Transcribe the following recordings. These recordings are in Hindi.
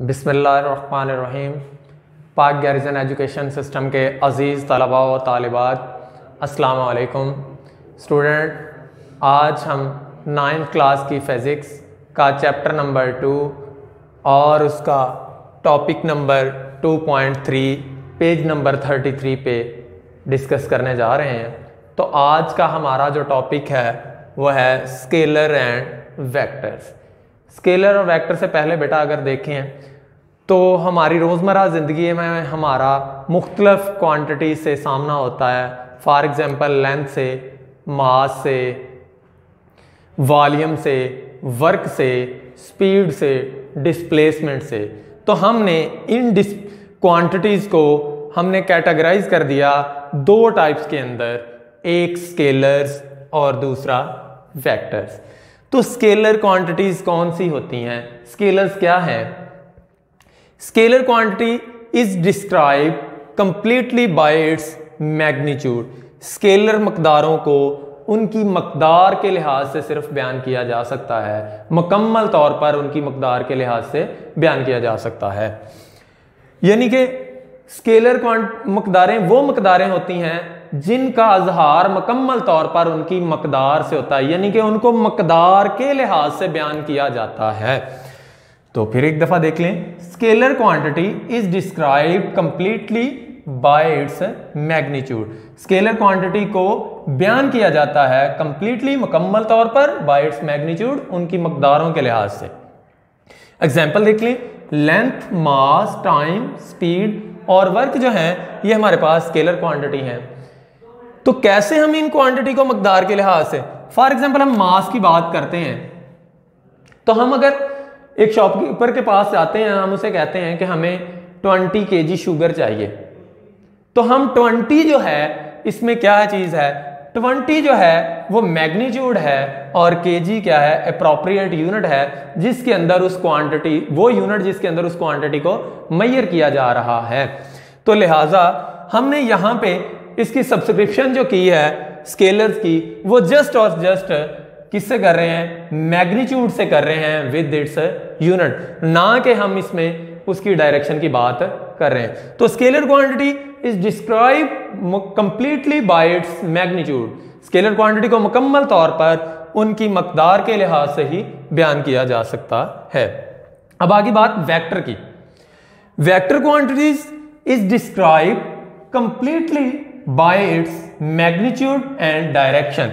बिस्मिल्लाहिर्रहमानिर्रहीम। पाक गैरिजन एजुकेशन सिस्टम के अज़ीज़ तलबा व तालिबात, अस्सलामु अलैकुम। स्टूडेंट, आज हम 9th क्लास की फ़िज़िक्स का चैप्टर नंबर 2 और उसका टॉपिक नंबर 2.3 पेज नंबर 33 पे डिस्कस करने जा रहे हैं। तो आज का हमारा जो टॉपिक है वो है स्केलर एंड वेक्टर्स। स्केलर और वेक्टर से पहले बेटा अगर देखें तो हमारी रोज़मर्रा ज़िंदगी में हमारा मुख्तलिफ क्वांटिटी से सामना होता है। फॉर एग्ज़ाम्पल लेंथ से, मास से, वॉल्यूम से, वर्क से, स्पीड से, डिस्प्लेसमेंट से। तो हमने इन क्वांटिटीज़ को हमने कैटेगराइज कर दिया दो टाइप्स के अंदर, एक स्केलर्स और दूसरा वेक्टर्स। तो स्केलर क्वांटिटीज कौन सी होती हैं? स्केलर्स क्या हैं? Scalar quantity is describe completely by its magnitude. Scalar मकदारों को उनकी मकदार के लिहाज से सिर्फ बयान किया जा सकता है, मुकम्मल तौर पर उनकी मकदार के लिहाज से बयान किया जा सकता है। यानी कि स्केलर मकदारें वो मकदारें होती हैं जिनका अजहार मुकम्मल तौर पर उनकी मकदार से होता है, यानी कि उनको मकदार के लिहाज से बयान किया जाता है। तो फिर एक दफा देख लें, scalar quantity is describe completely by its magnitude. Scalar quantity को बयान किया जाता है कंप्लीटली मुकम्मल तौर पर बाय इट्स मैग्नीट्यूड, उनकी मकदारों के लिहाज से। एग्जाम्पल देख लें, लेंथ, मास, टाइम, स्पीड और वर्क जो है ये हमारे पास स्केलर क्वांटिटी हैं। तो कैसे हम इन क्वांटिटी को मकदार के लिहाज से, फॉर एग्जाम्पल हम मास की बात करते हैं, तो हम अगर एक शॉपकीपर के पास जाते हैं, हम उसे कहते हैं कि हमें 20 kg शुगर चाहिए, तो हम 20 जो है इसमें क्या चीज है, 20 जो है वो मैग्नीट्यूड है और kg क्या है, अप्रोप्रिएट यूनिट है जिसके अंदर उस क्वांटिटी, वो यूनिट जिसके अंदर उस क्वांटिटी को मेजर किया जा रहा है। तो लिहाजा हमने यहाँ पे इसकी सब्सक्रिप्शन जो की है स्केलर्स की, वो जस्ट और जस्ट किससे कर रहे हैं, मैग्नीट्यूड से कर रहे हैं विद इट्स यूनिट, ना कि हम इसमें उसकी डायरेक्शन की बात कर रहे हैं। तो scalar quantity is describe completely by its magnitude. Scalar quantity को मुकम्मल तौर पर उनकी मकदार के लिहाज से ही बयान किया जा सकता है। अब आगे बात वेक्टर की। Vector quantities is describe completely by its magnitude and direction.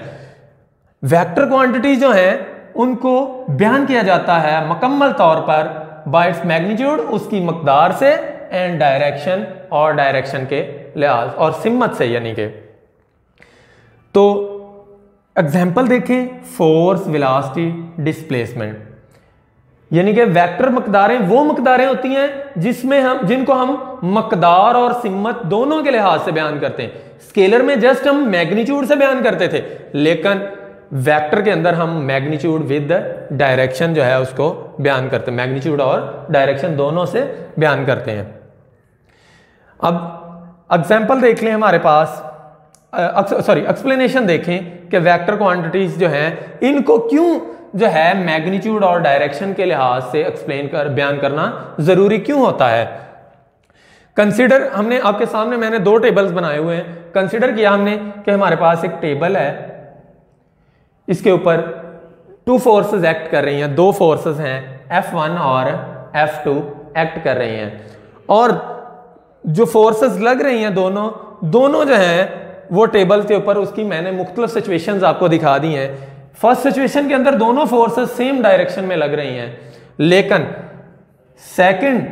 Vector quantity जो है उनको बयान किया जाता है मुकम्मल तौर पर बाय इट्स मैग्नीट्यूड, उसकी मकदार से, एंड डायरेक्शन और डायरेक्शन के लिहाज और सिमत से, यानी के। तो एग्जाम्पल देखें, फोर्स, वेलोसिटी, डिस्प्लेसमेंट। यानी कि वेक्टर मकदारें वो मकदारें होती हैं जिनको हम मकदार और सिमत दोनों के लिहाज से बयान करते हैं। स्केलर में जस्ट हम मैग्नीट्यूड से बयान करते थे, लेकिन वेक्टर के अंदर हम मैग्नीट्यूड विद डायरेक्शन जो है उसको बयान करते हैं, मैग्नीट्यूड और डायरेक्शन दोनों से बयान करते हैं। अब एग्जाम्पल देख लें हमारे पास, एक्सप्लेनेशन देखें कि वेक्टर क्वांटिटीज जो हैं इनको क्यों जो है मैग्नीट्यूड और डायरेक्शन के लिहाज से बयान करना जरूरी क्यों होता है। कंसीडर, हमने आपके सामने मैंने दो टेबल्स बनाए हुए हैं। कंसीडर किया हमने कि हमारे पास एक टेबल है, इसके ऊपर 2 फोर्सेस एक्ट कर रही हैं, 2 फोर्सेस हैं F1 और F2 एक्ट कर रही हैं, और जो फोर्सेस लग रही हैं दोनों जो हैं वो टेबल के ऊपर, उसकी मैंने मुख्तलिफ सिचुएशंस आपको दिखा दी हैं। फर्स्ट सिचुएशन के अंदर दोनों फोर्सेस सेम डायरेक्शन में लग रही हैं, लेकिन सेकंड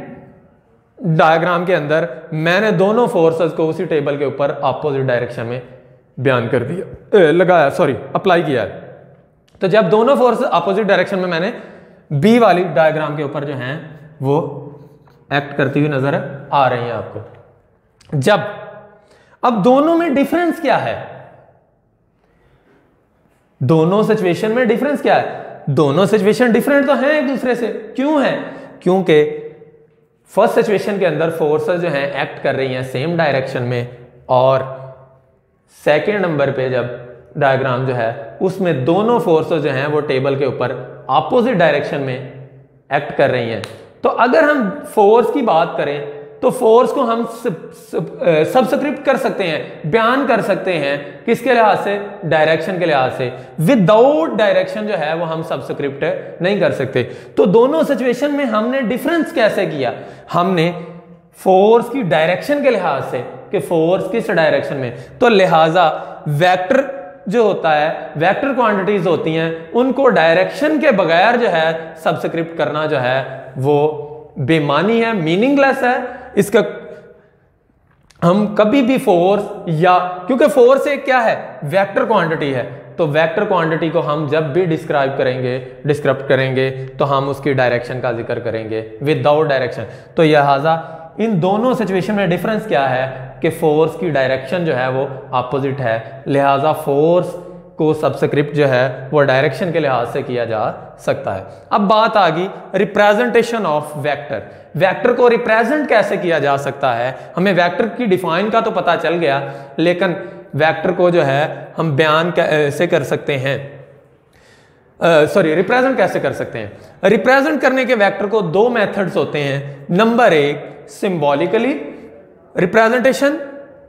डायग्राम के अंदर मैंने दोनों फोर्सेस को उसी टेबल के ऊपर अपोजिट डायरेक्शन में बयान कर दिया, अप्लाई किया है। तो जब दोनों फोर्स अपोजिट डायरेक्शन में मैंने बी वाली डायग्राम के ऊपर जो हैं वो एक्ट करती हुई नजर आ रही हैं आपको। अब दोनों में डिफरेंस क्या है, दोनों सिचुएशन में डिफरेंस क्या है? दोनों सिचुएशन डिफरेंट तो हैं एक दूसरे से। क्यों है? क्योंकि फर्स्ट सिचुएशन के अंदर फोर्सेस जो हैं एक्ट कर रही हैं सेम डायरेक्शन में, और सेकेंड नंबर पे जब डायग्राम जो है उसमें दोनों फोर्सेस जो हैं वो टेबल के ऊपर अपोजिट डायरेक्शन में एक्ट कर रही हैं। तो अगर हम फोर्स की बात करें तो फोर्स को हम सब्सक्रिप्ट कर सकते हैं, बयान कर सकते हैं किसके लिहाज से, डायरेक्शन के लिहाज से। विदाउट डायरेक्शन जो है वो हम सब्सक्रिप्ट नहीं कर सकते। तो दोनों सिचुएशन में हमने डिफरेंस कैसे किया, हमने फोर्स की डायरेक्शन के लिहाज से कि फोर्स किस डायरेक्शन में, तो लिहाजा वेक्टर जो होता है, वेक्टर क्वांटिटीज होती हैं, उनको डायरेक्शन के बगैर जो है सब्सक्रिप्ट करना जो है वो बेमानी है, मीनिंगलेस है। इसका हम कभी भी फोर्स या, क्योंकि फोर्स एक क्या है, वेक्टर क्वांटिटी है, तो वेक्टर क्वांटिटी को हम जब भी डिस्क्राइब करेंगे तो हम उसकी डायरेक्शन का जिक्र करेंगे विदाउट डायरेक्शन। तो लिहाजा इन दोनों सिचुएशन में डिफरेंस क्या है कि फोर्स की डायरेक्शन जो है वो अपोजिट है, लिहाजा फोर्स को सब्सक्रिप्ट जो है वो डायरेक्शन के लिहाज से किया जा सकता है। अब बात आ गई रिप्रेजेंटेशन ऑफ वेक्टर। वेक्टर को रिप्रेजेंट कैसे किया जा सकता है, हमें वेक्टर की डिफाइन का तो पता चल गया, लेकिन वेक्टर को जो है हम बयान कैसे कर सकते हैं, रिप्रेजेंट कैसे कर सकते हैं। रिप्रेजेंट करने के वेक्टर को दो मेथड्स होते हैं। नंबर एक symbolically representation,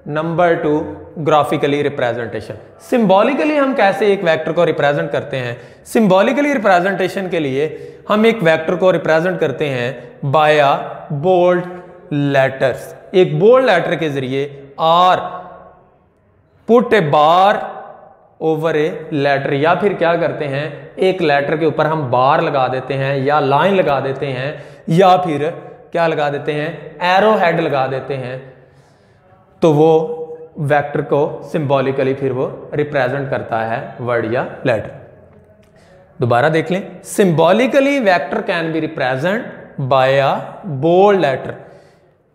number two graphically representation. Symbolically हम कैसे एक वेक्टर को रिप्रेजेंट करते हैं, सिंबॉलिकली रिप्रेजेंटेशन के लिए हम एक वेक्टर को रिप्रेजेंट करते हैं बाय बोल्ड लेटर्स, एक बोल्ड लेटर के जरिए, और put a bar over a letter, या फिर क्या करते हैं एक लेटर के ऊपर हम बार लगा देते हैं या लाइन लगा देते हैं या फिर क्या लगा देते हैं, एरो हेड लगा देते हैं, तो वो वेक्टर को सिंबॉलिकली फिर वो रिप्रेजेंट करता है वर्ड या लेटर। दोबारा देख लें, symbolically vector can be represent by a bold letter.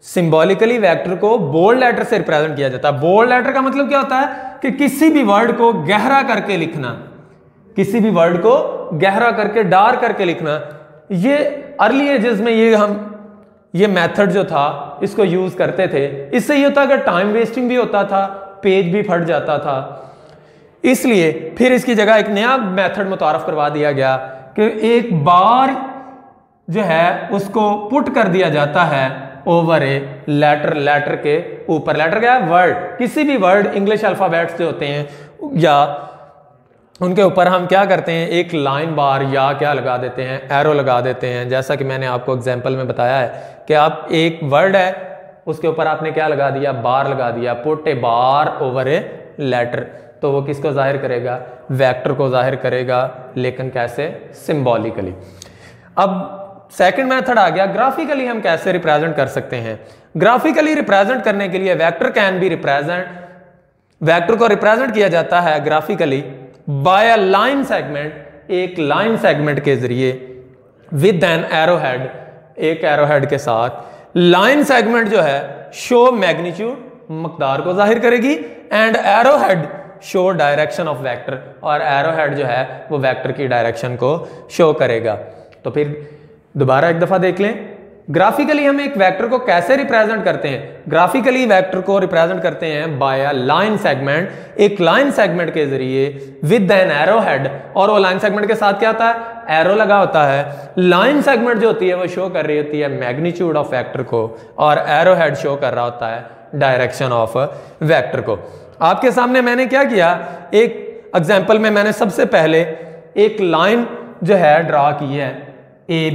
Symbolically vector को बोल्ड लेटर से रिप्रेजेंट किया जाता है। बोल्ड लेटर का मतलब क्या होता है कि किसी भी वर्ड को गहरा करके लिखना, किसी भी वर्ड को गहरा करके डार्क करके लिखना। ये अर्ली एजेस में ये मेथड जो था इसको यूज करते थे। इससे ये होता कि टाइम वेस्टिंग भी होता था, पेज भी फट जाता था, इसलिए फिर इसकी जगह एक नया मेथड मुतारफ करवा दिया गया कि एक बार जो है उसको पुट कर दिया जाता है ओवर ए लेटर, लेटर के ऊपर। लेटर क्या है, वर्ड, किसी भी वर्ड इंग्लिश अल्फाबेट्स जो होते हैं या उनके ऊपर हम क्या करते हैं एक लाइन बार या क्या लगा देते हैं, एरो लगा देते हैं। जैसा कि मैंने आपको एग्जांपल में बताया है कि आप एक वर्ड है उसके ऊपर आपने क्या लगा दिया, बार लगा दिया, put a bar over a letter, तो वो किसको जाहिर करेगा, वेक्टर को जाहिर करेगा, लेकिन कैसे, सिंबॉलिकली। अब सेकंड मेथड आ गया ग्राफिकली हम कैसे रिप्रेजेंट कर सकते हैं। ग्राफिकली रिप्रेजेंट करने के लिए vector can be represent, vector को रिप्रेजेंट किया जाता है graphically by a line segment, एक लाइन सेगमेंट के जरिए, विद एन एरो हेड, एक एरो हेड के साथ। लाइन सेगमेंट जो है शो मैग्नीट्यूड, मकदार को जाहिर करेगी, and arrow head show direction of vector, और एरो हेड जो है वो वेक्टर की डायरेक्शन को शो करेगा। तो फिर दोबारा एक दफा देख लें, ग्राफिकली हम एक वेक्टर को कैसे रिप्रेजेंट करते हैं। ग्राफिकली वेक्टर को रिप्रेजेंट करते हैं बाय अ लाइन सेगमेंट, एक लाइन सेगमेंट के जरिए, विद एन एरो हेड, और वो लाइन सेगमेंट के साथ क्या होता है, एरो लगा होता है। लाइन सेगमेंट जो होती है वो शो कर रही होती है मैग्नीट्यूड ऑफ वेक्टर को, और एरो हेड शो कर रहा होता है डायरेक्शन ऑफ वेक्टर को। आपके सामने मैंने क्या किया, एक एग्जाम्पल में मैंने सबसे पहले एक लाइन जो है ड्रा की है ए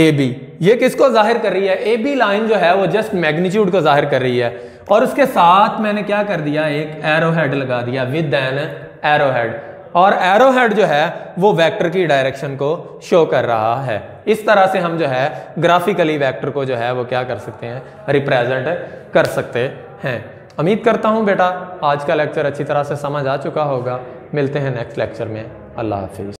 बी, ये किसको जाहिर कर रही है, ए बी लाइन जो है वो जस्ट मैग्नीट्यूड को जाहिर कर रही है, और उसके साथ मैंने क्या कर दिया, एक एरो हेड लगा दिया, विद एन एरो हेड, और एरो हेड जो है वो वेक्टर की डायरेक्शन को शो कर रहा है। इस तरह से हम जो है ग्राफिकली वेक्टर को जो है वो क्या कर सकते हैं, रिप्रेजेंट कर सकते हैं। उम्मीद करता हूं बेटा आज का लेक्चर अच्छी तरह से समझ आ चुका होगा। मिलते हैं नेक्स्ट लेक्चर में। अल्लाह हाफिज।